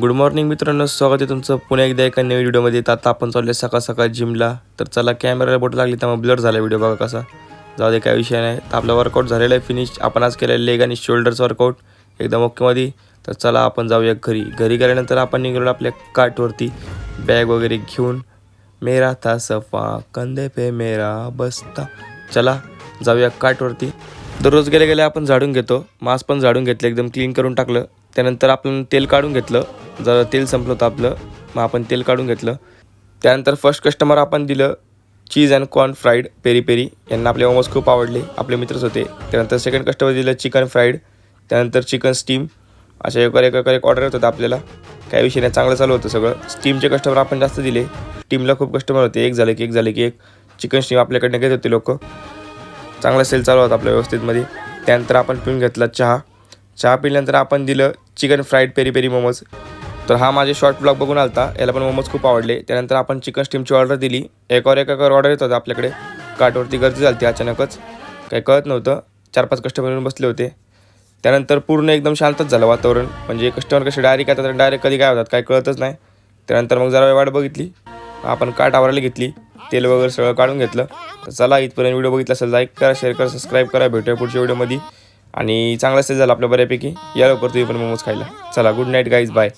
Good morning मित्रांनो, स्वागत आहे तुमचं पुन्हा एकदा एका नवीन व्हिडिओमध्ये. आता आपण चालले सकाळ सकाळ जिमला. तर चला, कॅमेराला बोट लागली त्यामुळे ब्लर झाला व्हिडिओ, बघा कसा. जाऊ दे, काय विषय नाही. तर आपला वर्कआउट झालेला आहे फिनिश. आपण आज केलेलं लेग आणि शोल्डरचं वर्कआउट एकदम ओकेमध्ये. तर चला आपण जाऊया घरी गेल्यानंतर आपण निघालो आपल्या काठवरती बॅग वगैरे घेऊन. मेरा था सफा कंधे पे मेरा बस्ता. चला जाऊया काठवरती. दररोज गेले आपण झाडून घेतो. मास्क पण झाडून घेतलं, एकदम क्लीन करून टाकलं. त्यानंतर आपण तेल काढून घेतलं. जरा तेल संपलं होतं आपलं, मग आपण तेल काढून घेतलं. त्यानंतर फर्स्ट कस्टमर आपण दिलं cheese and corn fried peri peri. यांना आपले मोमोज खूप आवडले, आपले मित्रच होते. त्यानंतर सेकंड कस्टमर दिलं चिकन फ्राईड. त्यानंतर चिकन स्टीम. अशा एक ऑर्डर येत होतं आपल्याला. काही विषय नाही, चांगलं चालू होतं सगळं. स्टीमचे कस्टमर आपण जास्त दिले. स्टीमला खूप कस्टमर होते, एक झाले की एक चिकन स्टीम आपल्याकडनं घेत होते लोक. चांगला सेल चालू होता आपल्या व्यवस्थितमध्ये. त्यानंतर आपण पिऊन घेतला चहा पिल्यानंतर आपण दिलं chicken fried peri peri momos. तर हा माझे शॉर्ट ब्लॉग बघून आलता, याला पण मोमोज खूप आवडले. त्यानंतर आपण चिकन स्टीमची ऑर्डर दिली. एकावर ऑर्डर येत होता आपल्याकडे. काठवरती गर्दी झाली होती अचानकच, काही कळत नव्हतं. 4-5 कस्टमर येऊन बसले होते. त्यानंतर पूर्ण एकदम शांतच झालं वातावरण. म्हणजे कस्टमर कसे डायरेक्ट येतात, डायरेक्ट कधी काय होतात काही कळतच नाही. त्यानंतर मग जरा वाट बघितली, आपण काठ आवरायला घेतली. तेल वगैरे सगळं काढून घेतलं. तर चला, इथपर्यंत व्हिडिओ बघितला असेल लाईक करा, शेअर करा, सबस्क्राईब करा. भेटूया पुढच्या व्हिडिओमध्ये. आणि चांगला सेल झाला आपल्या बऱ्यापैकी. या लवकर तुम्ही पण मोमोज खायला. चला, गुड नाईट गाईज, बाय.